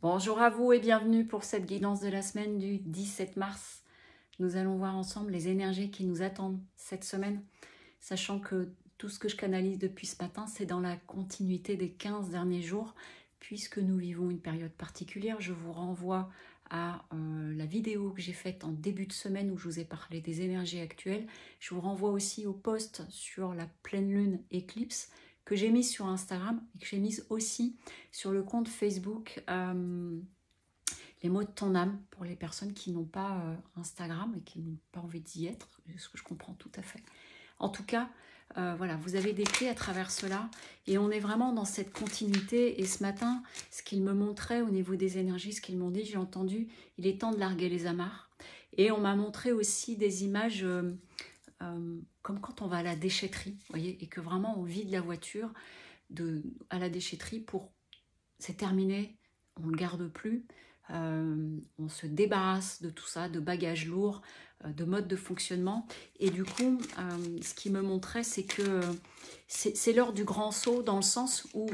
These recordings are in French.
Bonjour à vous et bienvenue pour cette guidance de la semaine du 17 mars. Nous allons voir ensemble les énergies qui nous attendent cette semaine, sachant que tout ce que je canalise depuis ce matin, c'est dans la continuité des 15 derniers jours, puisque nous vivons une période particulière. Je vous renvoie à la vidéo que j'ai faite en début de semaine où je vous ai parlé des énergies actuelles. Je vous renvoie aussi au post sur la pleine lune éclipse que j'ai mis sur Instagram et que j'ai mis aussi sur le compte Facebook les mots de ton âme pour les personnes qui n'ont pas Instagram et qui n'ont pas envie d'y être, ce que je comprends tout à fait. En tout cas, voilà, vous avez des clés à travers cela et on est vraiment dans cette continuité. Et ce matin, ce qu'ils me montraient au niveau des énergies, ce qu'ils m'ont dit, j'ai entendu, il est temps de larguer les amarres. Et on m'a montré aussi des images comme quand on va à la déchetterie, vous voyez, et que vraiment on vide la voiture à la déchetterie pour c'est terminé, on ne le garde plus, on se débarrasse de tout ça, de bagages lourds, de modes de fonctionnement. Et du coup, ce qui me montrait, c'est que c'est l'heure du grand saut dans le sens où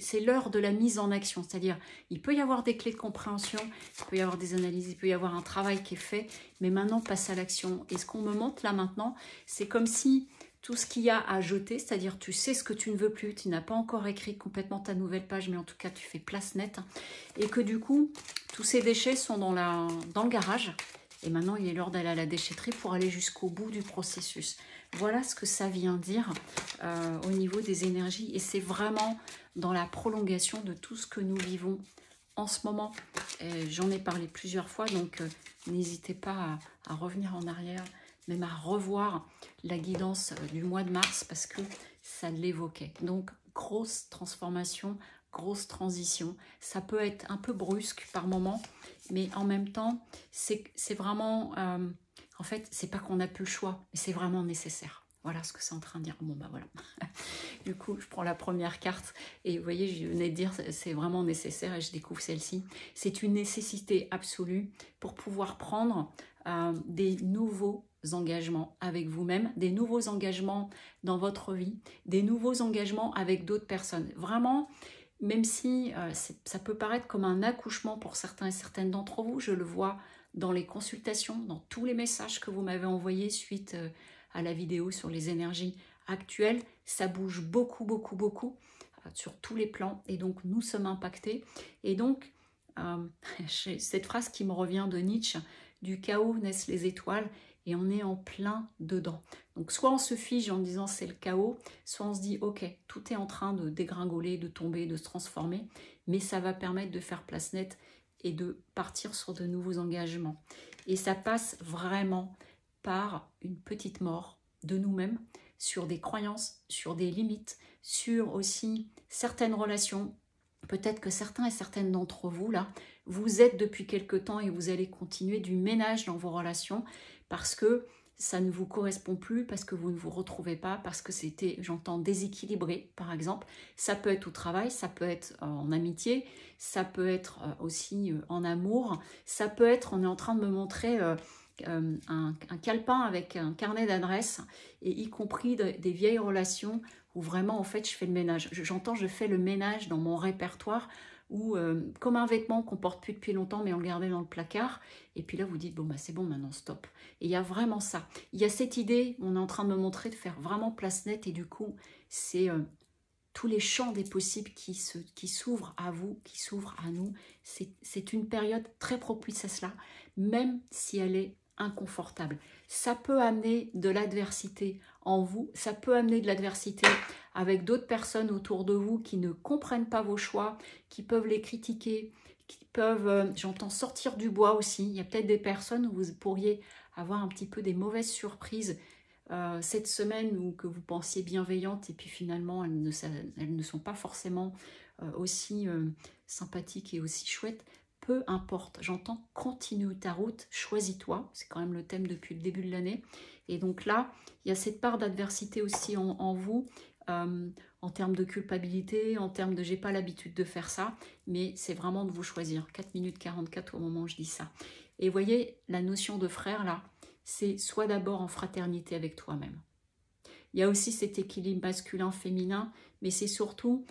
c'est l'heure de la mise en action. C'est-à-dire, il peut y avoir des clés de compréhension, il peut y avoir des analyses, il peut y avoir un travail qui est fait, mais maintenant, passe à l'action. Et ce qu'on me montre là maintenant, c'est comme si tout ce qu'il y a à jeter, c'est-à-dire tu sais ce que tu ne veux plus, tu n'as pas encore écrit complètement ta nouvelle page, mais en tout cas tu fais place nette, et que du coup, tous ces déchets sont dans le garage, et maintenant il est l'heure d'aller à la déchetterie pour aller jusqu'au bout du processus. Voilà ce que ça vient dire au niveau des énergies, et c'est vraiment dans la prolongation de tout ce que nous vivons en ce moment. J'en ai parlé plusieurs fois, donc n'hésitez pas à revenir en arrière, même à revoir la guidance du mois de mars parce que ça l'évoquait. Donc, grosse transformation, grosse transition. Ça peut être un peu brusque par moment, mais en même temps, c'est vraiment... en fait, c'est pas qu'on n'a plus le choix, mais c'est vraiment nécessaire. Voilà ce que c'est en train de dire. Bon, bah voilà. Du coup, je prends la première carte et vous voyez, je venais de dire c'est vraiment nécessaire et je découvre celle-ci. C'est une nécessité absolue pour pouvoir prendre des nouveaux engagements avec vous-même, des nouveaux engagements dans votre vie, des nouveaux engagements avec d'autres personnes. Vraiment, même si ça peut paraître comme un accouchement pour certains et certaines d'entre vous, je le vois dans les consultations, dans tous les messages que vous m'avez envoyés suite à la vidéo sur les énergies actuelles, ça bouge beaucoup, beaucoup, beaucoup sur tous les plans et donc nous sommes impactés. Et donc, cette phrase qui me revient de Nietzsche, du chaos naissent les étoiles et on est en plein dedans. Donc soit on se fige en disant c'est le chaos, soit on se dit ok, tout est en train de dégringoler, de tomber, de se transformer, mais ça va permettre de faire place nette et de partir sur de nouveaux engagements. Et ça passe vraiment par une petite mort de nous-mêmes, sur des croyances, sur des limites, sur aussi certaines relations. Peut-être que certains et certaines d'entre vous, là, vous êtes depuis quelque temps et vous allez continuer du ménage dans vos relations parce que ça ne vous correspond plus, parce que vous ne vous retrouvez pas, parce que c'était, j'entends, déséquilibré, par exemple. Ça peut être au travail, ça peut être en amitié, ça peut être aussi en amour, ça peut être, on est en train de me montrer un calepin avec un carnet d'adresses, et y compris des vieilles relations où vraiment, en fait, je fais le ménage. J'entends, je fais le ménage dans mon répertoire, ou comme un vêtement qu'on porte plus depuis longtemps, mais on le gardait dans le placard. Et puis là, vous dites, bon, bah c'est bon, maintenant, stop. Et il y a vraiment ça. Il y a cette idée, on est en train de me montrer, de faire vraiment place nette. Et du coup, c'est tous les champs des possibles qui s'ouvrent à vous, qui s'ouvrent à nous. C'est une période très propice à cela, même si elle est inconfortable. Ça peut amener de l'adversité en vous, ça peut amener de l'adversité avec d'autres personnes autour de vous qui ne comprennent pas vos choix, qui peuvent les critiquer, qui peuvent, j'entends, sortir du bois aussi. Il y a peut-être des personnes où vous pourriez avoir un petit peu des mauvaises surprises cette semaine, ou que vous pensiez bienveillantes et puis finalement elles ne sont pas forcément aussi sympathiques et aussi chouettes. Peu importe, j'entends, continue ta route, choisis-toi, c'est quand même le thème depuis le début de l'année. Et donc là, il y a cette part d'adversité aussi en vous, en termes de culpabilité, en termes de j'ai pas l'habitude de faire ça, mais c'est vraiment de vous choisir. 4 minutes 44 au moment où je dis ça. Et vous voyez, la notion de frère là, c'est soit d'abord en fraternité avec toi-même. Il y a aussi cet équilibre masculin-féminin, mais c'est surtout,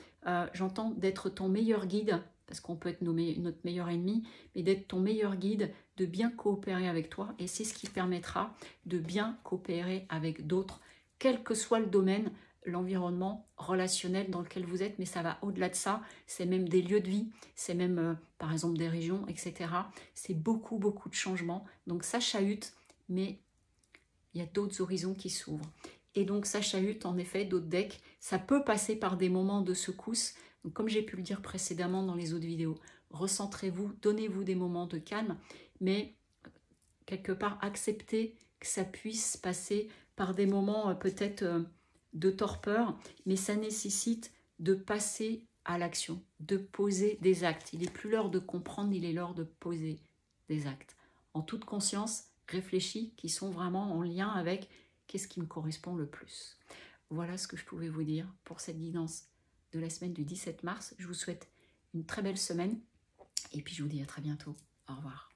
j'entends, d'être ton meilleur guide, parce qu'on peut être notre meilleur ennemi, mais d'être ton meilleur guide, de bien coopérer avec toi, et c'est ce qui permettra de bien coopérer avec d'autres, quel que soit le domaine, l'environnement relationnel dans lequel vous êtes, mais ça va au-delà de ça, c'est même des lieux de vie, c'est même par exemple des régions, etc. C'est beaucoup, beaucoup de changements, donc ça chahute, mais il y a d'autres horizons qui s'ouvrent. Et donc ça chahute en effet d'autres decks, ça peut passer par des moments de secousse, donc comme j'ai pu le dire précédemment dans les autres vidéos, recentrez-vous, donnez-vous des moments de calme, mais quelque part acceptez que ça puisse passer par des moments peut-être de torpeur, mais ça nécessite de passer à l'action, de poser des actes. Il n'est plus l'heure de comprendre, il est l'heure de poser des actes. En toute conscience, réfléchis, qui sont vraiment en lien avec qu'est-ce qui me correspond le plus. Voilà ce que je pouvais vous dire pour cette guidance de la semaine du 17 mars. Je vous souhaite une très belle semaine et puis je vous dis à très bientôt. Au revoir.